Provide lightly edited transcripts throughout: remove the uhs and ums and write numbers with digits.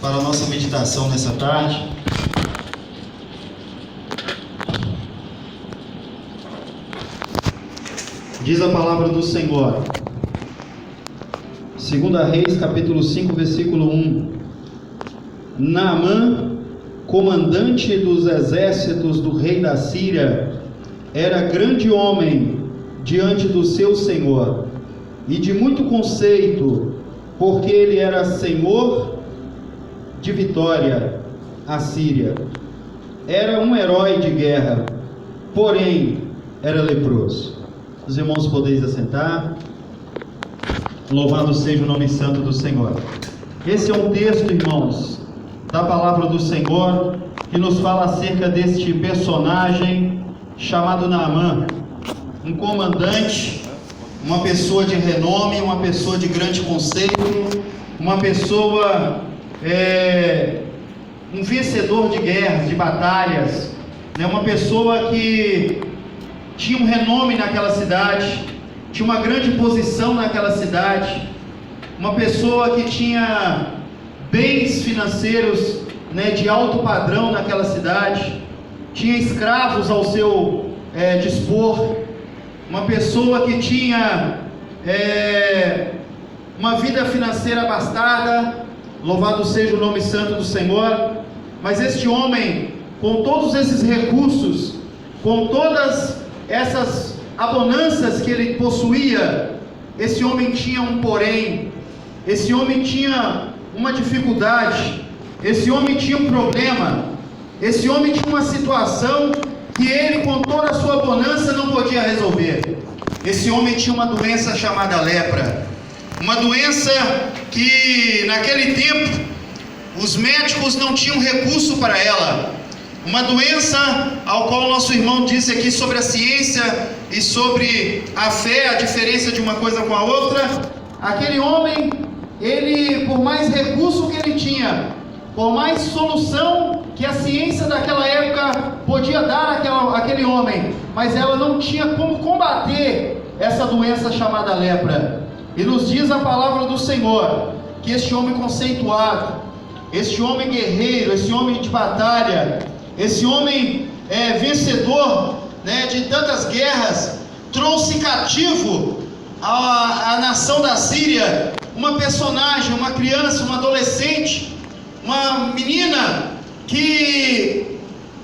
para a nossa meditação nessa tarde. Diz a palavra do Senhor, 2 Reis, capítulo 5, versículo 1. Naamã, comandante dos exércitos do rei da Síria, era grande homem diante do seu senhor, e de muito conceito, porque ele era senhor de vitória, a Síria. Era um herói de guerra, porém era leproso. Os irmãos podeis assentar. Louvado seja o nome santo do Senhor. Esse é um texto, irmãos, da palavra do Senhor, que nos fala acerca deste personagem chamado Naamã, um comandante, uma pessoa de renome, uma pessoa de grande conceito, uma pessoa, um vencedor de guerras, de batalhas, né? Uma pessoa que tinha um renome naquela cidade, tinha uma grande posição naquela cidade, uma pessoa que tinha bens financeiros, né, de alto padrão naquela cidade, tinha escravos ao seu dispor, uma pessoa que tinha uma vida financeira abastada. Louvado seja o nome santo do Senhor. Mas este homem, com todos esses recursos, com todas essas abundâncias que ele possuía, esse homem tinha um porém, esse homem tinha uma dificuldade, esse homem tinha um problema, esse homem tinha uma situação que ele, com toda a sua bonança, não podia resolver. Esse homem tinha uma doença chamada lepra, uma doença que naquele tempo os médicos não tinham recurso para ela, uma doença ao qual o nosso irmão disse aqui sobre a ciência e sobre a fé, a diferença de uma coisa com a outra. Aquele homem, ele, por mais recurso que ele tinha, por mais solução que a ciência daquela época podia dar àquele homem, mas ela não tinha como combater essa doença chamada lepra. E nos diz a palavra do Senhor que este homem conceituado, este homem guerreiro, esse homem de batalha, esse homem vencedor, né, de tantas guerras, trouxe cativo a nação da Síria uma personagem, uma criança, uma adolescente, uma menina que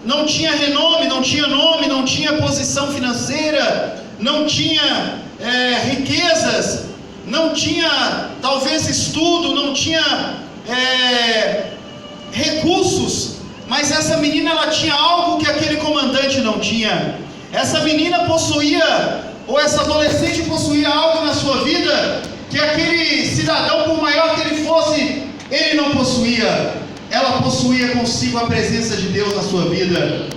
não tinha renome, não tinha nome, não tinha posição financeira, não tinha riquezas, não tinha talvez estudo, não tinha recursos, mas essa menina, ela tinha algo que aquele comandante não tinha. Essa menina possuía, ou essa adolescente possuía algo na sua vida que aquele cidadão, por maior que ele fosse, ele não possuía. Ela possuía consigo a presença de Deus na sua vida.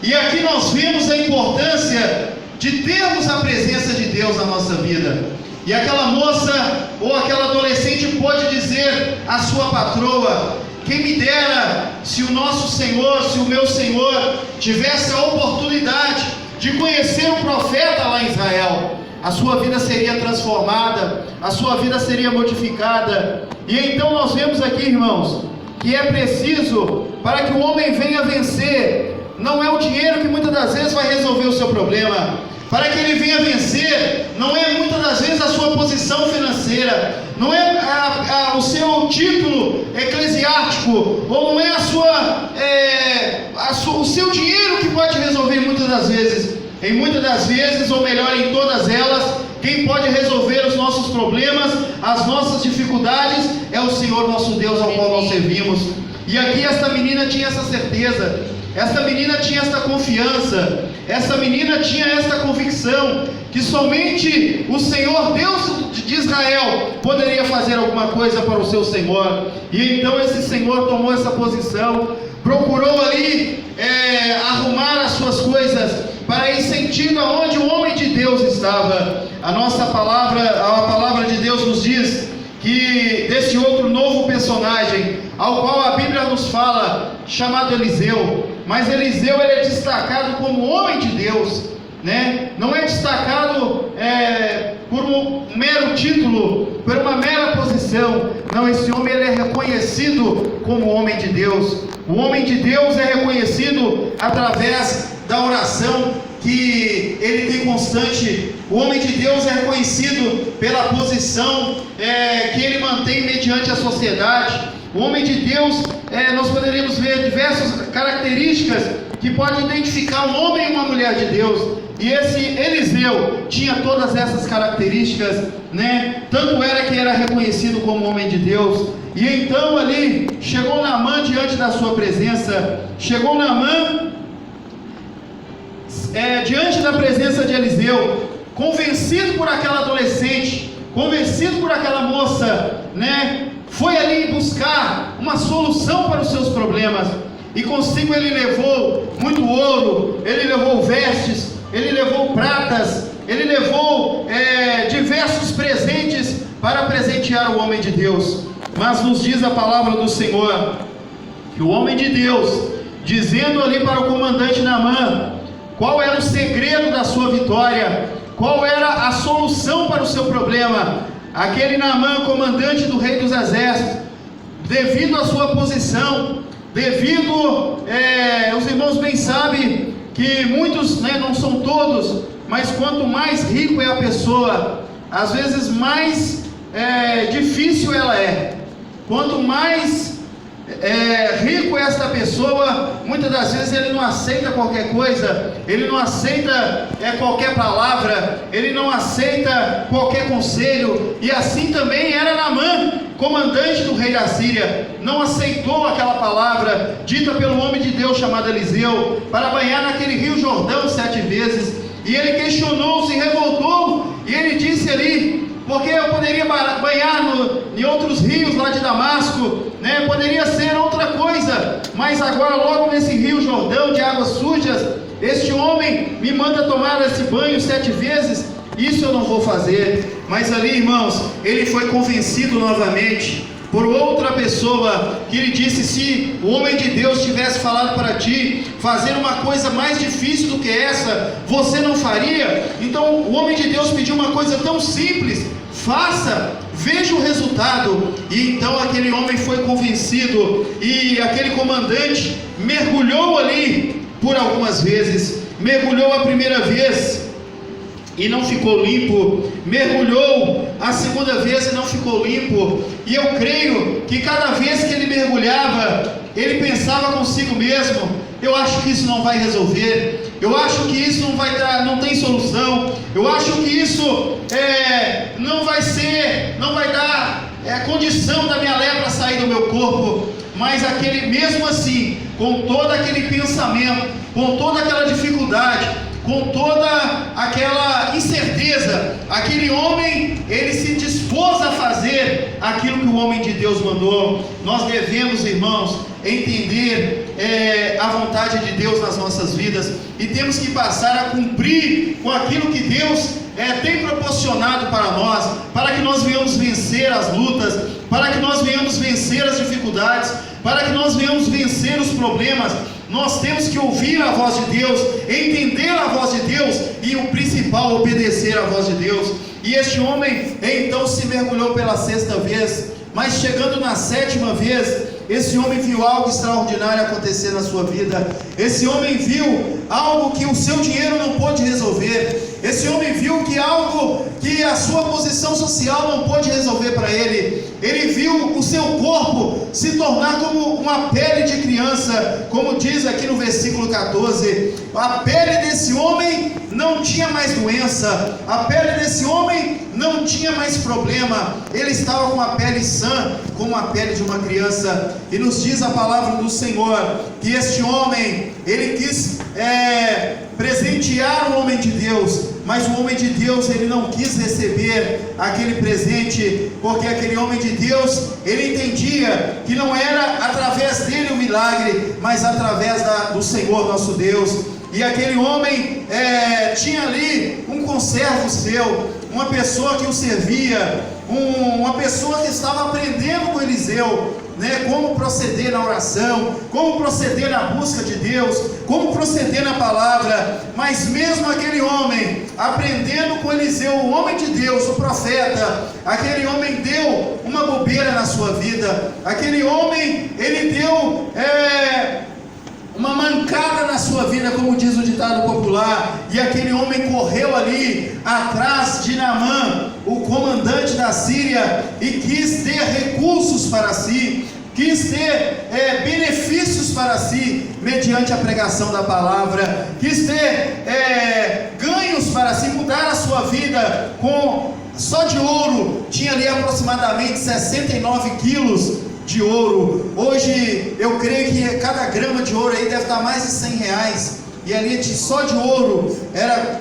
E aqui nós vemos a importância de termos a presença de Deus na nossa vida. E aquela moça ou aquela adolescente pode dizer à sua patroa: quem me dera se o nosso Senhor, se o meu Senhor tivesse a oportunidade de conhecer o profeta lá em Israel. A sua vida seria transformada, a sua vida seria modificada. E então nós vemos aqui, irmãos, que é preciso, para que o homem venha vencer, não é o dinheiro que muitas das vezes vai resolver o seu problema. Para que ele venha vencer, não é muitas das vezes a sua posição financeira, não é o seu título eclesiástico, ou não é o seu dinheiro que pode resolver muitas das vezes. Em muitas das vezes, ou melhor, em todas elas, quem pode resolver os nossos problemas, as nossas dificuldades, é o Senhor nosso Deus, ao qual nós servimos. E aqui esta menina tinha essa certeza, esta menina tinha esta confiança, essa menina tinha esta convicção que somente o Senhor Deus de Israel poderia fazer alguma coisa para o seu Senhor. E então esse Senhor tomou essa posição, procurou ali arrumar as suas coisas para ir sentindo aonde o homem de Deus estava. A palavra de Deus nos diz que desse outro novo personagem, ao qual a Bíblia nos fala, chamado Eliseu. Mas Eliseu, ele é destacado como homem de Deus, né? Não é destacado por um mero título, por uma mera posição. Não, esse homem ele é reconhecido como homem de Deus. O homem de Deus é reconhecido através da oração que ele tem constante. O homem de Deus é reconhecido pela posição que ele mantém mediante a sociedade. O homem de Deus, nós poderíamos ver diversas características que podem identificar um homem e uma mulher de Deus. E esse Eliseu tinha todas essas características, né? Tanto era que era reconhecido como homem de Deus. E então ali chegou Naamã diante da sua presença. Chegou Naamã diante da presença de Eliseu, convencido por aquela adolescente, convencido por aquela moça, né? Foi ali buscar uma solução para os seus problemas. E consigo ele levou muito ouro, ele levou vestes, ele levou pratas, ele levou diversos presentes para presentear o homem de Deus. Mas nos diz a palavra do Senhor que o homem de Deus, dizendo ali para o comandante Naamã qual era o segredo da sua vitória, qual era a solução para o seu problema, aquele Naamã, comandante do rei dos exércitos, devido à sua posição, devido, os irmãos bem sabem que muitos, não são todos, mas quanto mais rico é a pessoa, às vezes mais difícil ela é. Quanto mais rico é esta pessoa, muitas das vezes ele não aceita qualquer coisa, ele não aceita qualquer palavra, ele não aceita qualquer conselho. E assim também era Naamã, comandante do rei da Síria, não aceitou aquela palavra dita pelo homem de Deus chamado Eliseu, para banhar naquele rio Jordão 7 vezes. E ele questionou, se revoltou, e ele disse ali: porque eu poderia banhar em outros rios lá de Damasco, né? Poderia ser outra coisa, mas agora logo nesse rio Jordão de águas sujas, este homem me manda tomar esse banho 7 vezes, isso eu não vou fazer. Mas ali, irmãos, ele foi convencido novamente por outra pessoa, que lhe disse: se o homem de Deus tivesse falado para ti fazer uma coisa mais difícil do que essa, você não faria? Então o homem de Deus pediu uma coisa tão simples: faça, veja o resultado. E então aquele homem foi convencido, e aquele comandante mergulhou ali por algumas vezes. Mergulhou a primeira vez e não ficou limpo, mergulhou a segunda vez e não ficou limpo. E eu creio que cada vez que ele mergulhava, ele pensava consigo mesmo: eu acho que isso não vai resolver, eu acho que isso não tem solução, eu acho que isso não vai dar condição da minha lepra sair do meu corpo. Mas mesmo assim, com todo aquele pensamento, com toda aquela dificuldade, com toda aquela incerteza, aquele homem, ele se dispôs a fazer aquilo que o homem de Deus mandou. Nós devemos, irmãos, entender a vontade de Deus nas nossas vidas, e temos que passar a cumprir com aquilo que Deus tem proporcionado para nós, para que nós venhamos vencer as lutas, para que nós venhamos vencer as dificuldades, para que nós venhamos vencer os problemas. Nós temos que ouvir a voz de Deus, entender a voz de Deus, e o principal, obedecer a voz de Deus. E este homem então se mergulhou pela 6ª vez, mas chegando na 7ª vez, esse homem viu algo extraordinário acontecer na sua vida. Esse homem viu algo que o seu dinheiro não pôde resolver. Esse homem viu que algo que a sua posição social não pôde resolver para ele. Ele viu o seu corpo se tornar como uma pele de criança, como diz aqui no versículo 14. A pele desse homem não tinha mais doença, a pele desse homem não tinha mais problema, ele estava com a pele sã, como a pele de uma criança. E nos diz a palavra do Senhor que este homem, ele quis presentear o homem de Deus, mas o homem de Deus, ele não quis receber aquele presente, porque aquele homem de Deus, ele entendia que não era através dele o milagre, mas através do Senhor nosso Deus. E aquele homem tinha ali um conservo seu, uma pessoa que o servia, uma pessoa que estava aprendendo com Eliseu, como proceder na oração, como proceder na busca de Deus, como proceder na palavra. Mas mesmo aquele homem, aprendendo com Eliseu, o homem de Deus, o profeta, aquele homem deu uma bobeira na sua vida, aquele homem, ele deu uma mancada na sua vida, como diz o ditado popular, e aquele homem correu ali atrás de Naamã, o comandante da Síria, e quis ter recursos para si, quis ter benefícios para si, mediante a pregação da palavra, quis ter ganhos para si, mudar a sua vida só de ouro. Tinha ali aproximadamente 69 quilos de ouro. Hoje eu creio que cada grama de ouro aí deve estar mais de 100 reais, e ali só de ouro era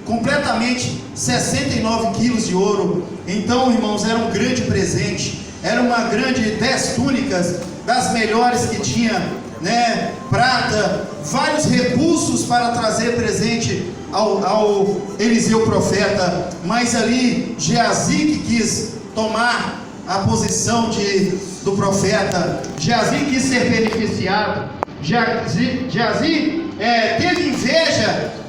completamente 69 quilos de ouro. Então, irmãos, era um grande presente, era uma grande 10 túnicas das melhores que tinha, né? Prata, vários recursos para trazer presente ao Eliseu profeta. Mas ali Geazi que quis tomar a posição do profeta, Geazi quis ser beneficiado, Geazi teve inveja